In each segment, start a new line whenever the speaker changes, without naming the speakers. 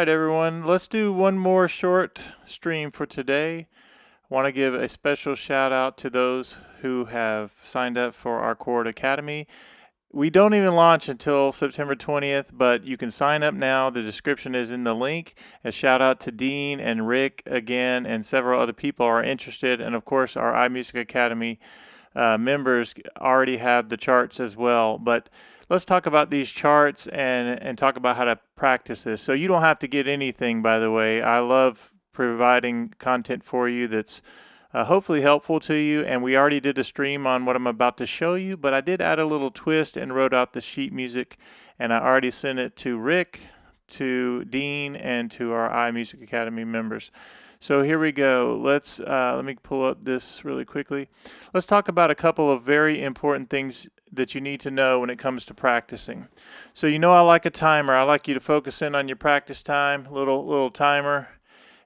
right, everyone, let's do one more short stream for today. I want to give a special shout out to those who have signed up for our Chord Academy. We don't even launch until September 20th, but you can sign up now. The description is in the link. A shout out to Dean and Rick again, and several other people are interested. And of course, our iMusic Academy members already have the charts as well. But let's talk about these charts and talk about how to practice this. So you don't have to get anything, by the way. I love providing content for you that's hopefully helpful to you, and we already did a stream on what I'm about to show you, but I did add a little twist and wrote out the sheet music, and I already sent it to Rick, to Dean, and to our iMusic Academy members. So here we go. Let's let me pull up this really quickly. Let's talk about a couple of very important things that you need to know when it comes to practicing. So you know I like a timer. I like you to focus in on your practice time, little timer.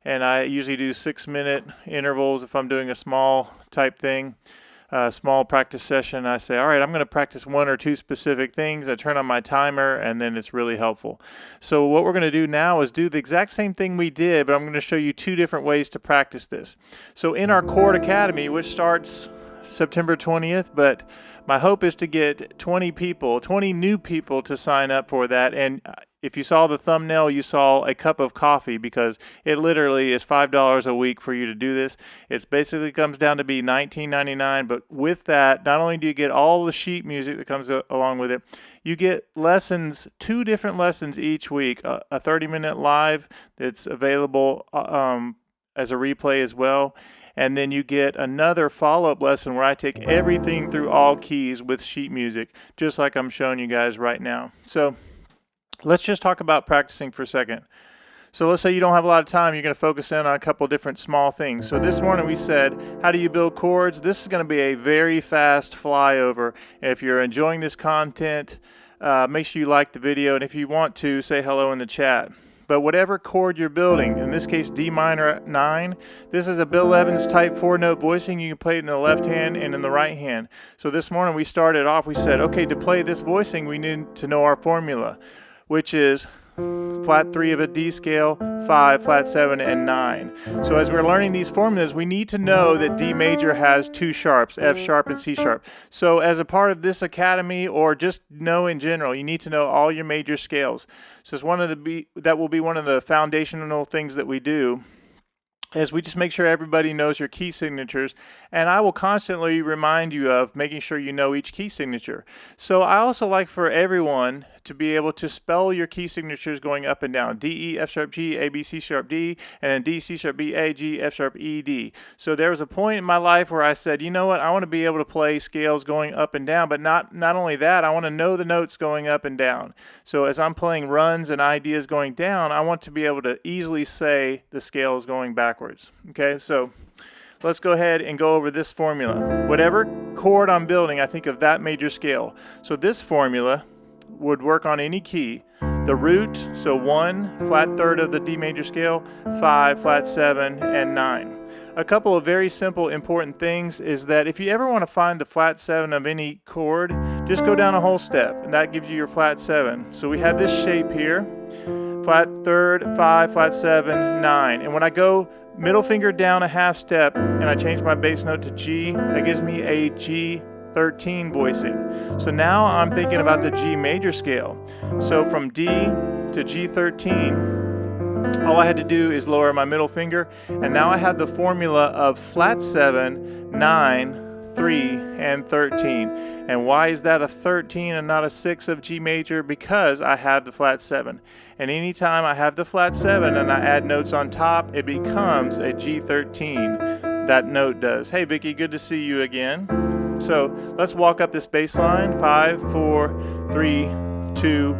And I usually do 6-minute intervals if I'm doing a small type thing, small practice session. I say, all right, I'm going to practice 1 or 2 specific things. I turn on my timer, and then it's really helpful. So what we're going to do now is do the exact same thing we did, but I'm going to show you 2 different ways to practice this. So in our Chord Academy, which starts September 20th, but my hope is to get 20 new people to sign up for that. And if you saw the thumbnail, you saw a cup of coffee, because it literally is $5 a week for you to do this. It basically comes down to be $19.99, but with that, not only do you get all the sheet music that comes along with it, you get lessons, 2 different lessons each week, a 30-minute live that's available as a replay as well. And then you get another follow-up lesson where I take everything through all keys with sheet music, just like I'm showing you guys right now. So let's just talk about practicing for a second. So let's say you don't have a lot of time. You're going to focus in on a couple different small things. So this morning we said, how do you build chords? This is going to be a very fast flyover. And if you're enjoying this content, make sure you like the video. And if you want to, say hello in the chat. But whatever chord you're building, in this case D minor 9, this is a Bill Evans type 4-note voicing. You can play it in the left hand and in the right hand. So this morning we started off, we said, okay, to play this voicing we need to know our formula, which is flat 3 of a D scale, 5, flat 7, and 9. So as we're learning these formulas, we need to know that D major has 2 sharps, F sharp and C sharp. So as a part of this academy, or just know in general, you need to know all your major scales. So it's that will be one of the foundational things that we do, is we just make sure everybody knows your key signatures, and I will constantly remind you of making sure you know each key signature. So I also like for everyone to be able to spell your key signatures going up and down. D, E, F sharp, G, A, B, C sharp, D, and then D, C sharp, B, A, G, F sharp, E, D. So there was a point in my life where I said, you know what, I want to be able to play scales going up and down, but not only that, I want to know the notes going up and down. So as I'm playing runs and ideas going down, I want to be able to easily say the scales going backwards. Okay, so let's go ahead and go over this formula. Whatever chord I'm building, I think of that major scale. So this formula would work on any key. The root, so 1, flat 3rd of the D major scale, 5, flat 7, and 9. A couple of very simple important things is that if you ever want to find the flat 7 of any chord, just go down a whole step, and that gives you your flat 7. So we have this shape here, flat 3rd, 5, flat 7, 9. And when I go middle finger down a half step and I change my bass note to G, that gives me a G13 voicing. So now I'm thinking about the G major scale. So from D to G13, all I had to do is lower my middle finger, and now I have the formula of flat 7, 9, 3, and 13. And why is that a 13 and not a 6 of G major? Because I have the flat 7. And anytime I have the flat 7 and I add notes on top, it becomes a G13. That note does. Hey Vicky, good to see you again. So let's walk up this bass line. 5, 4, 3, 2,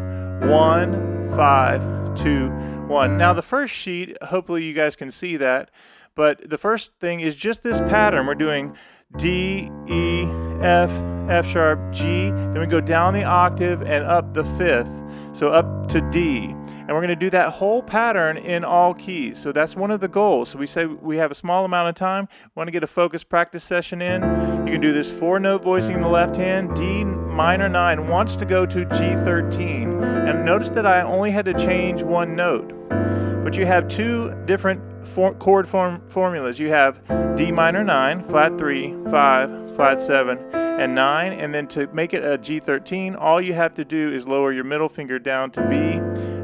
1, 5, 2, 1. Now the first sheet, hopefully you guys can see that, but the first thing is just this pattern. We're doing D, E, F, F sharp, G, then we go down the octave and up the 5th, so up to D. And we're going to do that whole pattern in all keys. So that's one of the goals. So we say we have a small amount of time, we want to get a focused practice session in. You can do this 4-note voicing in the left hand. D minor 9 wants to go to G13. And notice that I only had to change 1 note. but you have two different chord formulas. You have D minor 9, flat 3, 5, flat 7, and 9, and then to make it a G13, all you have to do is lower your middle finger down to B,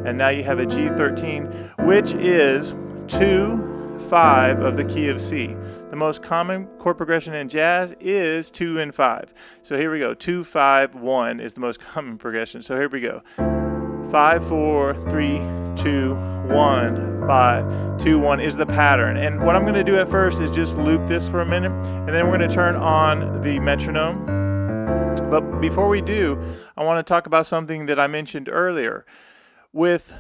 and now you have a G13, which is 2, 5 of the key of C. The most common chord progression in jazz is 2 and 5. So here we go. 2, 5, 1 is the most common progression. So here we go. 5, 4, 3, 2, 1, 5, 2, 1 is the pattern. And what I'm going to do at first is just loop this for a minute, and then we're going to turn on the metronome. But before we do, I want to talk about something that I mentioned earlier. With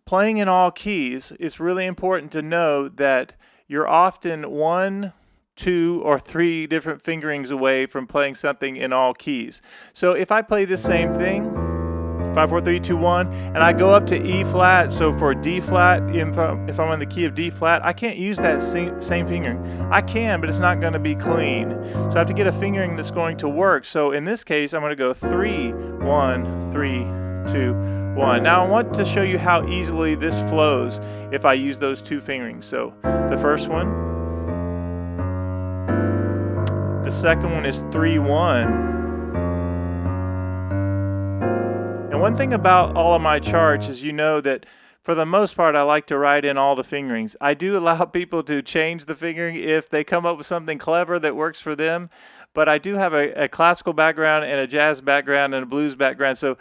playing in all keys, it's really important to know that you're often 1, 2, or 3 different fingerings away from playing something in all keys. So if I play the same thing, 5, 4, 3, 2, 1, and I go up to E flat, so for D flat, if I'm on the key of D flat, I can't use that same fingering. I can, but it's not going to be clean. So I have to get a fingering that's going to work. So in this case, I'm going to go 3, 1, 3, 2, 1. Now I want to show you how easily this flows if I use those two fingerings. So the first one, the second one is 3, 1. And one thing about all of my charts is, you know, that for the most part I like to write in all the fingerings. I do allow people to change the fingering if they come up with something clever that works for them, but I do have a classical background and a jazz background and a blues background, so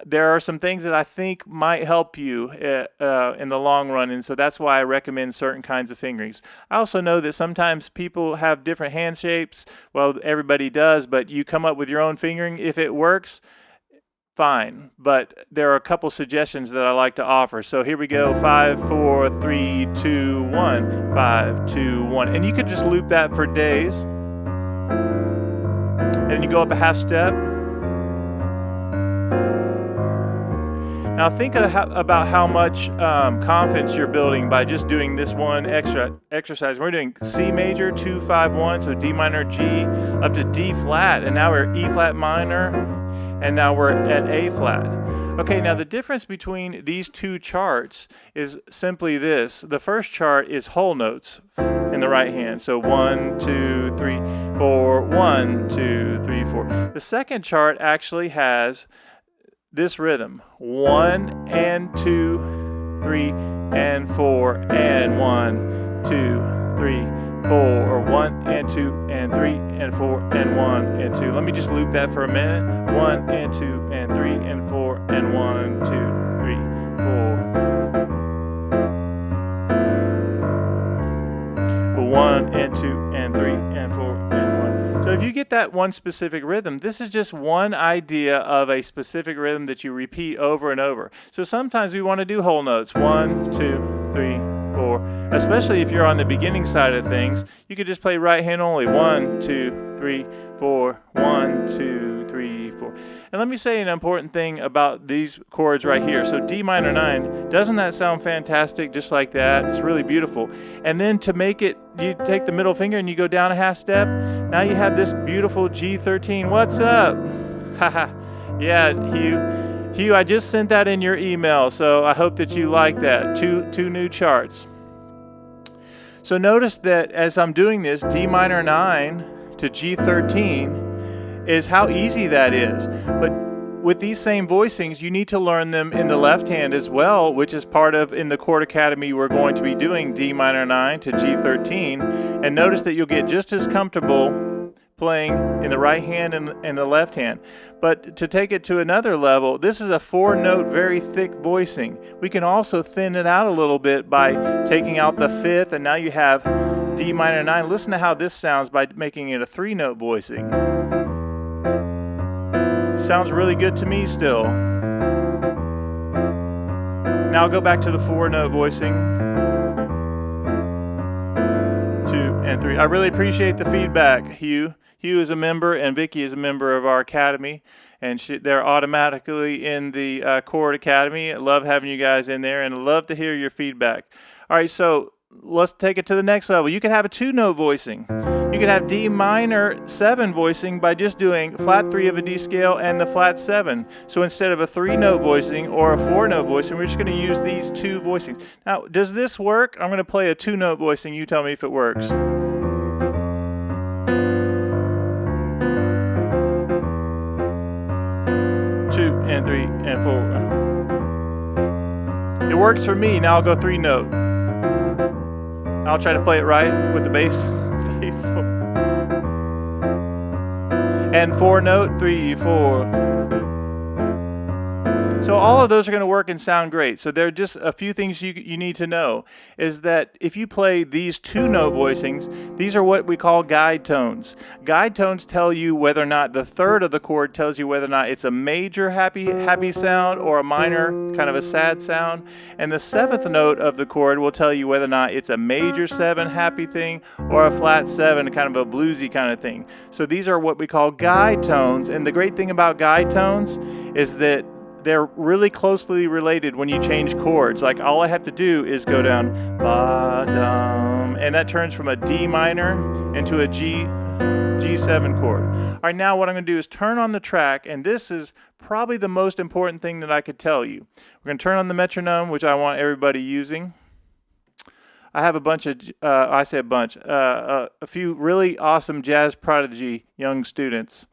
there are some things that I think might help you in the long run, and so that's why I recommend certain kinds of fingerings. I also know that sometimes people have different hand shapes. Well, everybody does, but you come up with your own fingering. If it works, fine, but there are a couple suggestions that I like to offer. So here we go. 5, 4, 3, 2, 1, 5, 2, 1, and you could just loop that for days, and then you go up a half step. Now think about how much confidence you're building by just doing this one extra exercise. We're doing C major, 2, 5, 1, so D minor, G, up to D flat, and now we're E flat minor, and now we're at A flat. Okay, now the difference between these two charts is simply this. The first chart is whole notes in the right hand, so 1, 2, 3, 4, 1, 2, 3, 4. The second chart actually has this rhythm: 1 and 2, 3 and 4, and 1, 2, 3, 4, or 1 and 2 and 3 and 4 and 1 and 2. Let me just loop that for a minute. 1 and 2 and 3 and 4 and 1, 2, 3, 4. 1 and 2 and 3 and 4 and 1. So if you get that one specific rhythm, this is just one idea of a specific rhythm that you repeat over and over. So sometimes we want to do whole notes. 1, 2, 3, 4. Especially if you're on the beginning side of things, you could just play right hand only. 1, 2, 3, 4. 1, 2, 3, 4. And let me say an important thing about these chords right here. So D minor 9, doesn't that sound fantastic? Just like that. It's really beautiful. And then to make it, you take the middle finger and you go down a half step. Now you have this beautiful G13. What's up? Haha. Yeah, Hugh, I just sent that in your email, so I hope that you like that. Two new charts. So notice that as I'm doing this, D minor 9 to G13 is how easy that is. But with these same voicings, you need to learn them in the left hand as well, which is part of, in the Chord Academy, we're going to be doing D minor 9 to G13. And notice that you'll get just as comfortable playing in the right hand and the left hand. But to take it to another level, this is a 4-note, very thick voicing. We can also thin it out a little bit by taking out the 5th, and now you have D minor 9. Listen to how this sounds by making it a 3-note voicing. Sounds really good to me still. Now I'll go back to the 4-note voicing. 2 and 3. I really appreciate the feedback, Hugh. Hugh is a member and Vicky is a member of our academy, and they're automatically in the Chord Academy. I love having you guys in there and love to hear your feedback. All right, so let's take it to the next level. You can have a 2-note voicing. You can have D minor 7 voicing by just doing flat 3 of a D scale and the flat 7. So instead of a 3-note voicing or a 4-note voicing, we're just going to use these 2 voicings. Now, does this work? I'm going to play a 2-note voicing. You tell me if it works. 2 and 3 and 4. It works for me. Now I'll go 3-note. I'll try to play it right with the bass. 3, 4. And 4-note, 3, 4. So all of those are going to work and sound great. So there are just a few things you need to know is that if you play these 2-note voicings, these are what we call guide tones. Guide tones tell you whether or not the third of the chord tells you whether or not it's a major happy sound or a minor kind of a sad sound. And the 7th note of the chord will tell you whether or not it's a major 7 happy thing or a flat 7 kind of a bluesy kind of thing. So these are what we call guide tones. And the great thing about guide tones is that they're really closely related when you change chords. Like all I have to do is go down ba-dum, and that turns from a D minor into a G7 chord. All right, now what I'm going to do is turn on the track, and this is probably the most important thing that I could tell you. We're going to turn on the metronome, which I want everybody using. I have a bunch of, a few really awesome jazz prodigy young students.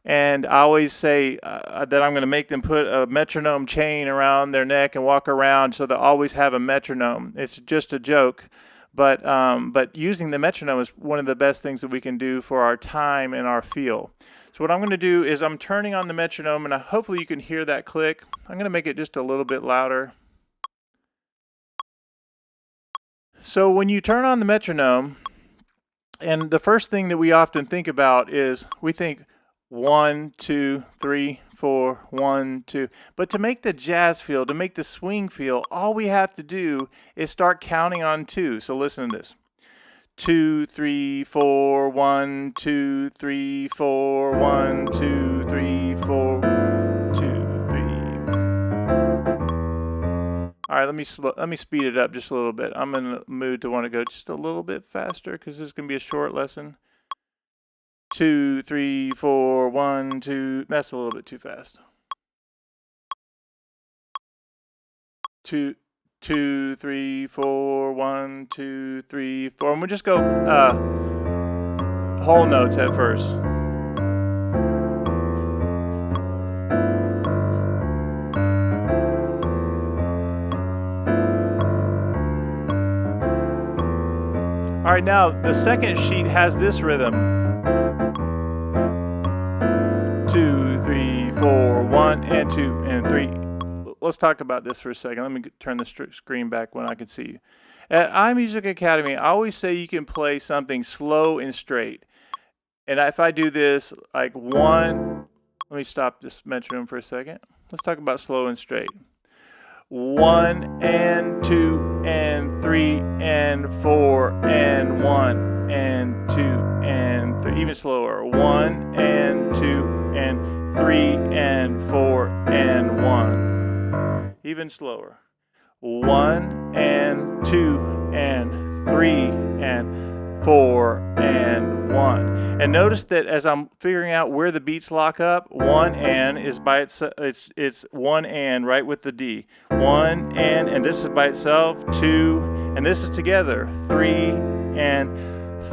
And I always say that I'm going to make them put a metronome chain around their neck and walk around so they'll always have a metronome. It's just a joke, but using the metronome is one of the best things that we can do for our time and our feel. So what I'm going to do is I'm turning on the metronome, and hopefully you can hear that click. I'm going to make it just a little bit louder. So when you turn on the metronome, and the first thing that we often think about is we think 1, 2, 3, 4, 1, 2. But to make the jazz feel, to make the swing feel, all we have to do is start counting on 2. So listen to this. 2, 3, 4, 1, 2, 3, 4, 1, 2, 3, 4, 2, 3. All right, let me speed it up just a little bit. I'm in the mood to want to go just a little bit faster because this is going to be a short lesson. 2, 3, 4, 1, 2. That's a little bit too fast. 2, 3, 4, 1, 2, 3, 4. And we'll just go whole notes at first. All right, now the second sheet has this rhythm. 2, 3, 4, 1, and 2, and 3. Let's talk about this for a second. Let me turn the screen back when I can see you. At iMusic Academy, I always say you can play something slow and straight. And if I do this, like 1, let me stop this metronome for a second. Let's talk about slow and straight. 1, and 2, and 3, and 4, and 1, and 2, and 3. Even slower. 1, and 2, and 3, and 4, and 1. Even slower. 1, and 2, and 3, and 4, and 1. And notice that as I'm figuring out where the beats lock up, 1 and is by itself. It's 1 and right with the D. 1 and this is by itself. 2, and this is together. 3 and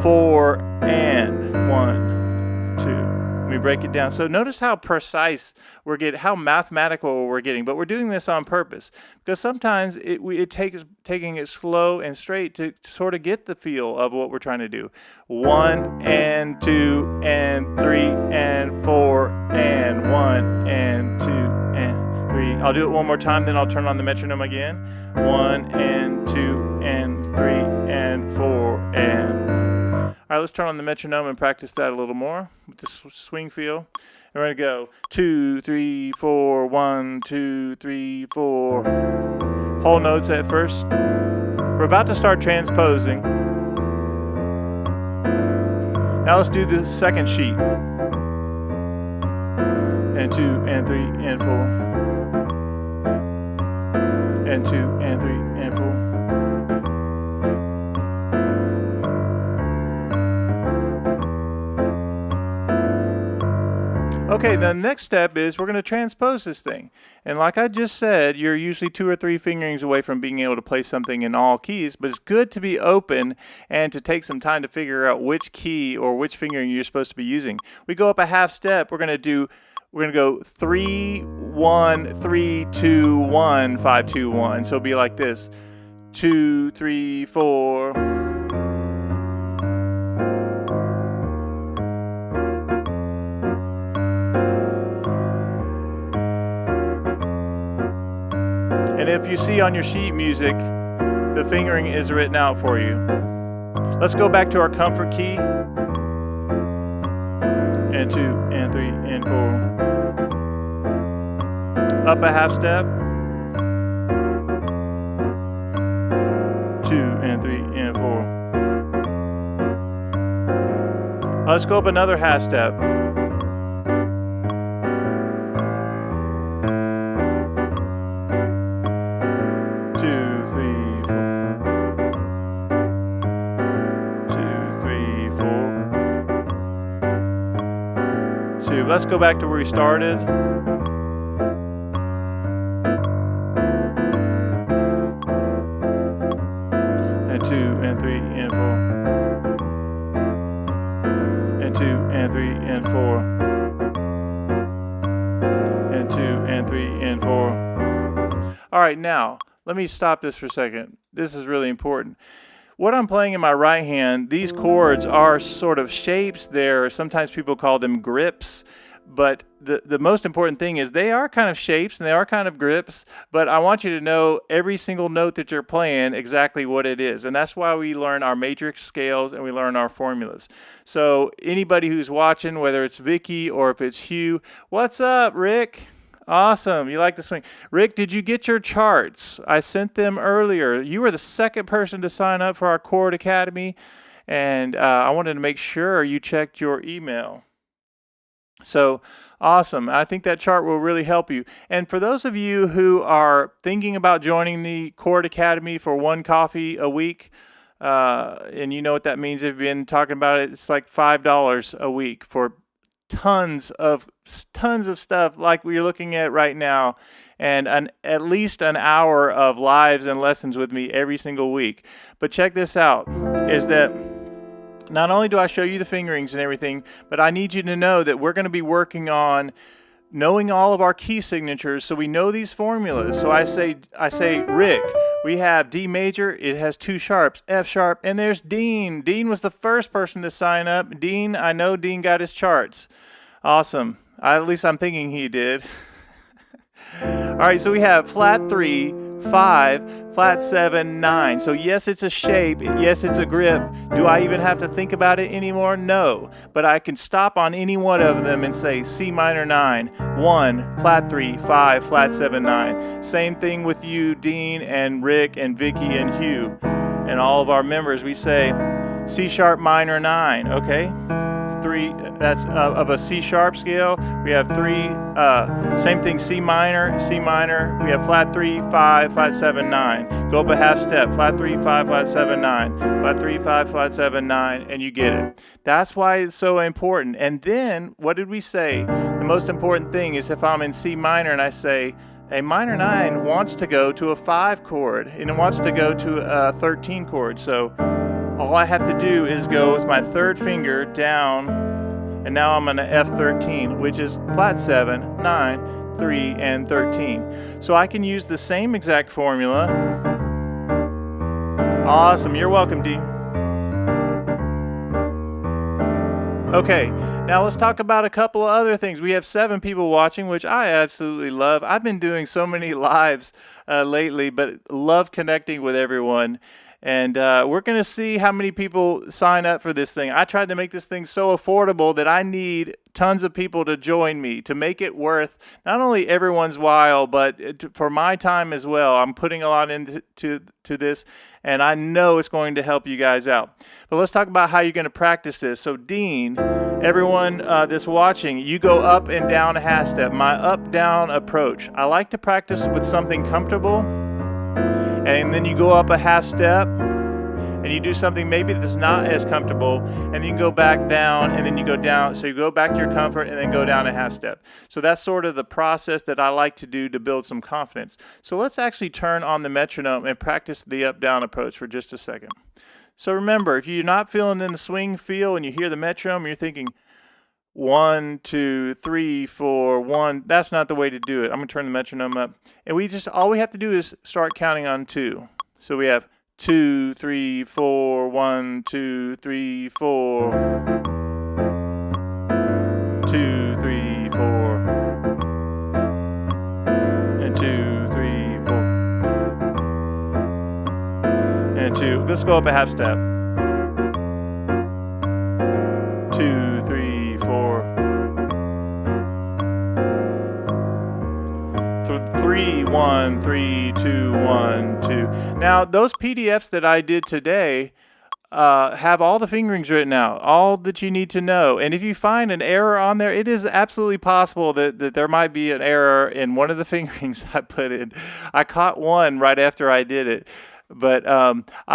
4 and 1, 2. Let me break it down. So notice how precise we're getting, how mathematical we're getting, but we're doing this on purpose because sometimes it takes taking it slow and straight to sort of get the feel of what we're trying to do. 1 and 2 and 3 and 4 and 1 and 2 and 3. I'll do it one more time, then I'll turn on the metronome again. 1 and 2 and 3 and 4 and. All right, let's turn on the metronome and practice that a little more with the swing feel. And we're going to go 2, 3, 4, 1, 2, 3, 4. Whole notes at first. We're about to start transposing. Now let's do the second sheet. And 2, and 3, and 4. And 2, and 3, and 4. Okay, the next step is we're going to transpose this thing. And like I just said, you're usually 2 or 3 fingerings away from being able to play something in all keys, but it's good to be open and to take some time to figure out which key or which fingering you're supposed to be using. We go up a half step, we're going to go 3, 1, 3, 2, 1, 5, 2, 1. So it'll be like this. 2, 3, 4. And if you see on your sheet music, the fingering is written out for you. Let's go back to our comfort key. And 2, and 3, and 4. Up a half step. 2, and 3, and 4. Let's go up another half step. 2, 3, 4. 2, 3, 4. 2. Let's go back to where we started. And 2, and 3, and 4. And 2, and 3, and 4. And 2, and 3, and 4. All right, now, let me stop this for a second. This is really important. What I'm playing in my right hand, these chords are sort of shapes. Sometimes people call them grips, but the most important thing is they are kind of shapes and they are kind of grips, but I want you to know every single note that you're playing exactly what it is. And that's why we learn our matrix scales and we learn our formulas. So anybody who's watching, whether it's Vicky or if it's Hugh, what's up, Rick? Awesome. You like the swing. Rick, did you get your charts? I sent them earlier. You were the second person to sign up for our Chord Academy, and I wanted to make sure you checked your email. So awesome. I think that chart will really help you. And for those of you who are thinking about joining the Chord Academy for 1 coffee a week, and you know what that means, if you've been talking about it, it's like $5 a week for tons of stuff like we're looking at right now, and at least an hour of lives and lessons with me every single week. But check this out, is that not only do I show you the fingerings and everything, but I need you to know that we're going to be working on knowing all of our key signatures so we know these formulas. So I say, Rick, we have D major, it has 2 sharps, F sharp, and there's Dean. Dean was the first person to sign up. Dean, I know Dean got his charts. Awesome. At least I'm thinking he did. All right, so we have flat 3, 5, flat 7, 9. So yes, it's a shape. Yes, it's a grip. Do I even have to think about it anymore? No. But I can stop on any one of them and say C minor 9, 1, flat 3, 5, flat 7, 9. Same thing with you, Dean, and Rick, and Vicky, and Hugh, and all of our members. We say C sharp minor 9, okay? 3, that's of a C sharp scale. We have 3, same thing, C minor, we have flat 3, 5, flat 7, 9. Go up a half step, flat 3, 5, flat 7, 9, flat 3, 5, flat 7, 9, and you get it. That's why it's so important. And then, what did we say? The most important thing is if I'm in C minor and I say, a minor 9 wants to go to a 5 chord, and it wants to go to a 13 chord. So all I have to do is go with my 3rd finger down, and now I'm on an F13, which is flat 7, 9, 3, and 13. So I can use the same exact formula. Awesome, you're welcome, D. Okay, now let's talk about a couple of other things. We have 7 people watching, which I absolutely love. I've been doing so many lives lately, but love connecting with everyone. And we're going to see how many people sign up for this thing. I tried to make this thing so affordable that I need tons of people to join me to make it worth not only everyone's while, but for my time as well. I'm putting a lot into this, and I know it's going to help you guys out. But let's talk about how you're going to practice this. So Dean, everyone that's watching, you go up and down a half step. My up-down approach. I like to practice with something comfortable. And then you go up a half step, and you do something maybe that's not as comfortable, and then you can go back down, and then you go down. So you go back to your comfort and then go down a half step. So that's sort of the process that I like to do to build some confidence. So let's actually turn on the metronome and practice the up-down approach for just a second. So remember, if you're not feeling in the swing feel and you hear the metronome, you're thinking 1, 2, 3, 4, 1. That's not the way to do it. I'm going to turn the metronome up. And all we have to do is start counting on 2. So we have 2, 3, 4, 1, 2, 3, 4. 2, 3, 4. And 2, 3, 4. And 2. Let's go up a half step. 2, 3, 4. 3, 1, 3, 2, 1, 2. Now, those PDFs that I did today have all the fingerings written out, all that you need to know. And if you find an error on there, it is absolutely possible that there might be an error in one of the fingerings I put in. I caught one right after I did it. But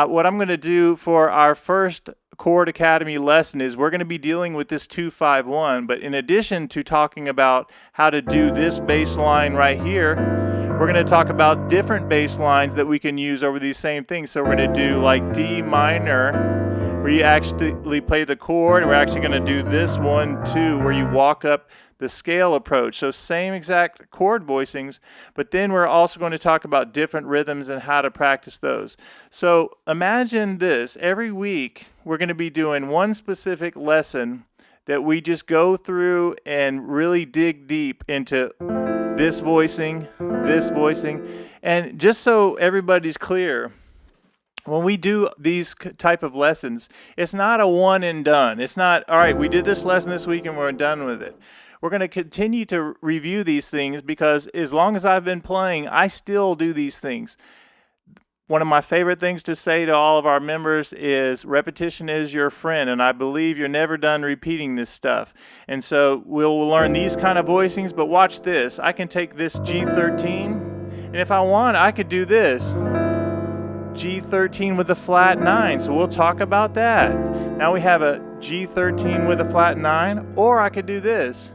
what I'm going to do for our first Chord Academy lesson is we're going to be dealing with this 2-5-1, but in addition to talking about how to do this bass line right here, we're going to talk about different bass lines that we can use over these same things. So we're going to do like D minor, where you actually play the chord, and we're actually going to do this 1, 2, where you walk up the scale approach. So same exact chord voicings, but then we're also going to talk about different rhythms and how to practice those. So imagine this, every week we're going to be doing one specific lesson that we just go through and really dig deep into this voicing, and just so everybody's clear, when we do these type of lessons, it's not a one and done. It's not, all right, we did this lesson this week and we're done with it. We're going to continue to review these things because as long as I've been playing, I still do these things. One of my favorite things to say to all of our members is repetition is your friend, and I believe you're never done repeating this stuff. And so we'll learn these kind of voicings, but watch this. I can take this G13, and if I want, I could do this. G13 with a flat 9, so we'll talk about that. Now we have a G13 with a flat 9, or I could do this.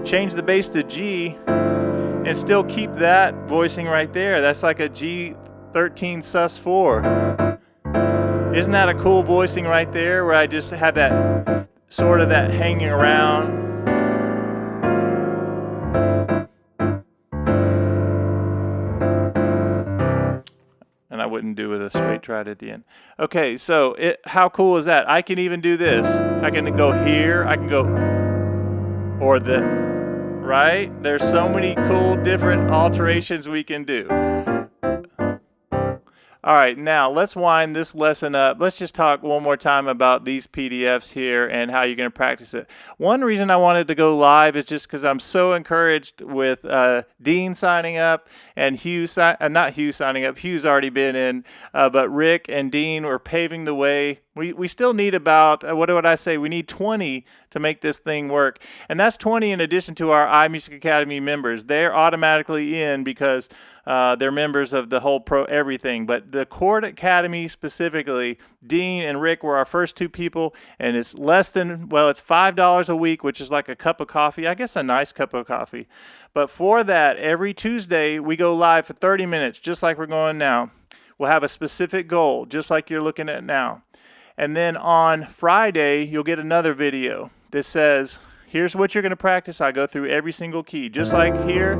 Change the bass to G and still keep that voicing right there. That's like a G13 sus4. Isn't that a cool voicing right there where I just have that sort of that hanging around? And I wouldn't do with a straight trit at the end. Okay, so how cool is that? I can even do this. I can go here, I can go, or the, right? There's so many cool different alterations we can do. All right, now let's wind this lesson up. Let's just talk one more time about these PDFs here and how you're going to practice it. One reason I wanted to go live is just because I'm so encouraged with Dean signing up and Hugh, not Hugh signing up. Hugh's already been in, but Rick and Dean were paving the way. We still need about, what would I say, we need 20 to make this thing work. And that's 20 in addition to our iMusic Academy members. They're automatically in because they're members of the whole everything. But the Chord Academy specifically, Dean and Rick were our first two people, and it's less than, well, it's $5 a week, which is like a cup of coffee. I guess a nice cup of coffee. But for that, every Tuesday, we go live for 30 minutes, just like we're going now. We'll have a specific goal, just like you're looking at now. And then on Friday, you'll get another video that says, here's what you're going to practice. I go through every single key, just like here.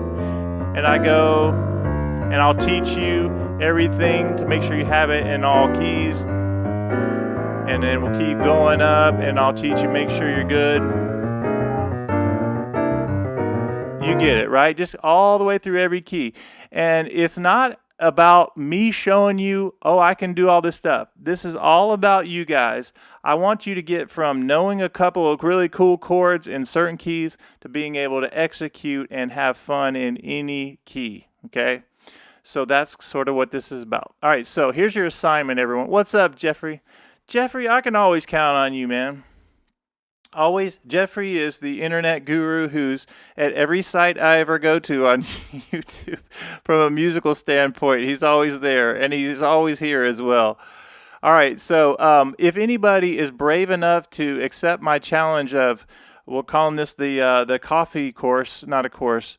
And I go, and I'll teach you everything to make sure you have it in all keys. And then we'll keep going up, and I'll teach you, make sure you're good. You get it, right? Just all the way through every key. And it's not about me showing you, oh, I can do all this stuff. This is all about you guys. I want you to get from knowing a couple of really cool chords in certain keys to being able to execute and have fun in any key, okay? So that's sort of what this is about. All right, so here's your assignment, everyone. What's up, Jeffrey? Jeffrey, I can always count on you, man. Always. Jeffrey is the internet guru who's at every site I ever go to on YouTube from a musical standpoint. He's always there, and he's always here as well. All right, so if anybody is brave enough to accept my challenge of, we're calling this the coffee course, not a course,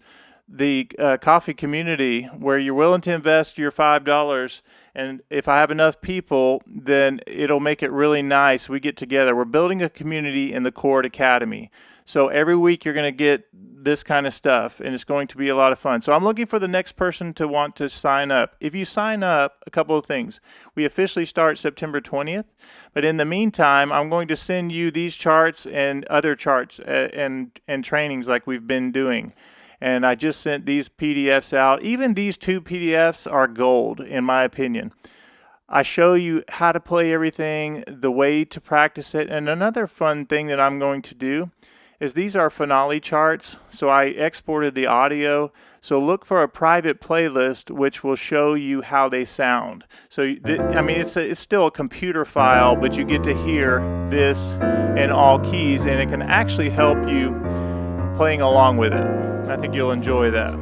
the coffee community, where you're willing to invest your $5, and if I have enough people, then it'll make it really nice. We get together. We're building a community in the Chord Academy. So every week you're going to get this kind of stuff, and it's going to be a lot of fun. So I'm looking for the next person to want to sign up. If you sign up, a couple of things. We officially start September 20th, but in the meantime, I'm going to send you these charts and other charts and trainings like we've been doing. And I just sent these PDFs out. Even these 2 PDFs are gold, in my opinion. I show you how to play everything, the way to practice it. And another fun thing that I'm going to do is these are finale charts. So I exported the audio. So look for a private playlist which will show you how they sound. So I mean, it's still a computer file, but you get to hear this in all keys, and it can actually help you playing along with it. I think you'll enjoy that.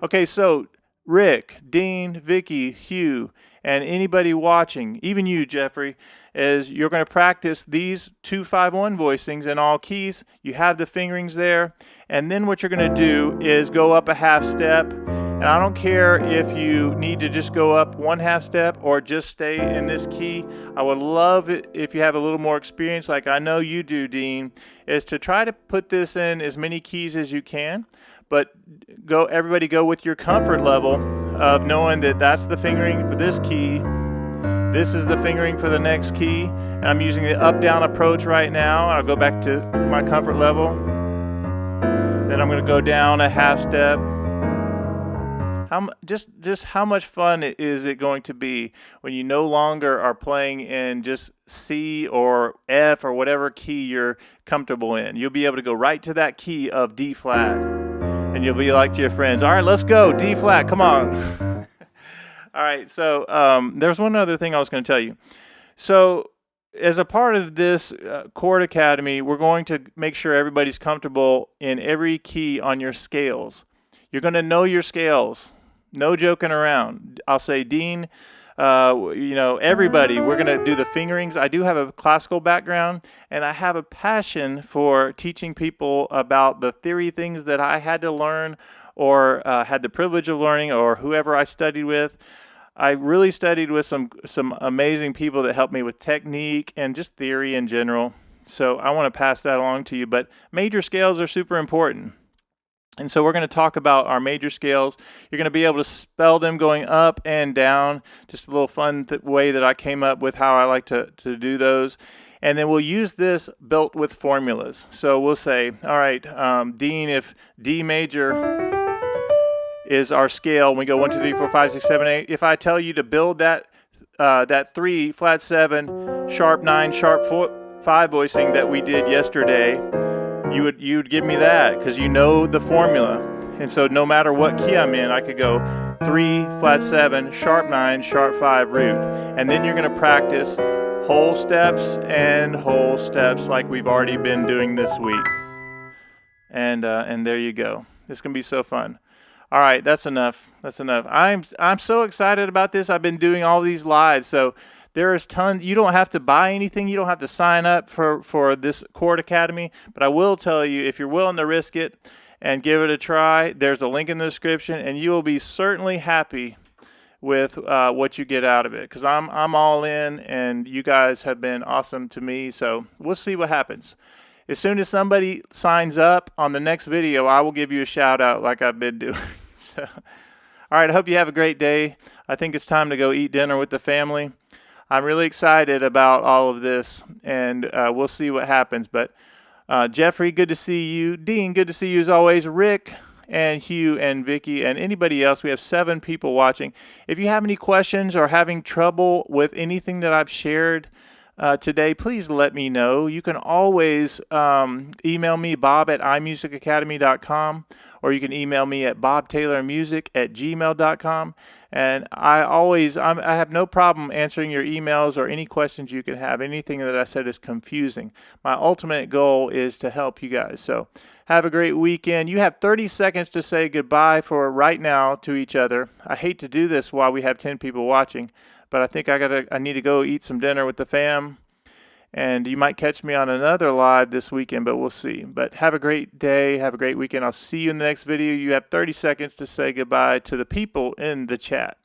Okay, so Rick, Dean, Vicky, Hugh, and anybody watching, even you, Jeffrey, is you're going to practice these 2-5-1 voicings in all keys. You have the fingerings there, and then what you're going to do is go up a half step. And I don't care if you need to just go up 1/2 step or just stay in this key. I would love it if you have a little more experience, like I know you do, Dean, is to try to put this in as many keys as you can. But everybody go with your comfort level of knowing that that's the fingering for this key. This is the fingering for the next key. And I'm using the up-down approach right now. I'll go back to my comfort level. Then I'm going to go down a half step. Just how much fun is it going to be when you no longer are playing in just C or F or whatever key you're comfortable in? You'll be able to go right to that key of D flat, and you'll be like to your friends, all right, let's go, D flat, come on. All right, so there's one other thing I was going to tell you. So as a part of this Chord Academy, we're going to make sure everybody's comfortable in every key on your scales. You're going to know your scales. No joking around. I'll say, Dean, everybody, we're going to do the fingerings. I do have a classical background, and I have a passion for teaching people about the theory things that I had to learn or had the privilege of learning, or whoever I studied with. I really studied with some amazing people that helped me with technique and just theory in general. So I want to pass that along to you. But major scales are super important. And so we're going to talk about our major scales. You're going to be able to spell them going up and down. Just a little fun way that I came up with how I like to do those. And then we'll use this built with formulas. So we'll say, all right, Dean, if D major is our scale, we go 1, 2, 3, 4, 5, 6, 7, 8. If I tell you to build that 3, flat 7, sharp 9, sharp 5 voicing that we did yesterday, you'd give me that because you know the formula. And so no matter what key I'm in, I could go 3, flat 7, sharp 9, sharp 5 root. And then you're going to practice whole steps and whole steps like we've already been doing this week. And there you go. It's going to be so fun. All right, that's enough. That's enough. I'm so excited about this. I've been doing all these lives. So there is tons. You don't have to buy anything. You don't have to sign up for this Chord Academy. But I will tell you, if you're willing to risk it and give it a try, there's a link in the description, and you will be certainly happy with what you get out of it. Because I'm all in, and you guys have been awesome to me. So we'll see what happens. As soon as somebody signs up on the next video, I will give you a shout out like I've been doing. So, all right, I hope you have a great day. I think it's time to go eat dinner with the family. I'm really excited about all of this, and we'll see what happens. But Jeffrey, good to see you. Dean, good to see you as always. Rick and Hugh and Vicky and anybody else. We have 7 people watching. If you have any questions or having trouble with anything that I've shared today, please let me know. You can always email me, bob@imusicacademy.com, or you can email me at bobtaylormusic@gmail.com. And I have no problem answering your emails or any questions you can have. Anything that I said is confusing. My ultimate goal is to help you guys. So have a great weekend. You have 30 seconds to say goodbye for right now to each other. I hate to do this while we have 10 people watching, But I think I need to go eat some dinner with the fam. And you might catch me on another live this weekend, but we'll see. But have a great day. Have a great weekend. I'll see you in the next video. You have 30 seconds to say goodbye to the people in the chat.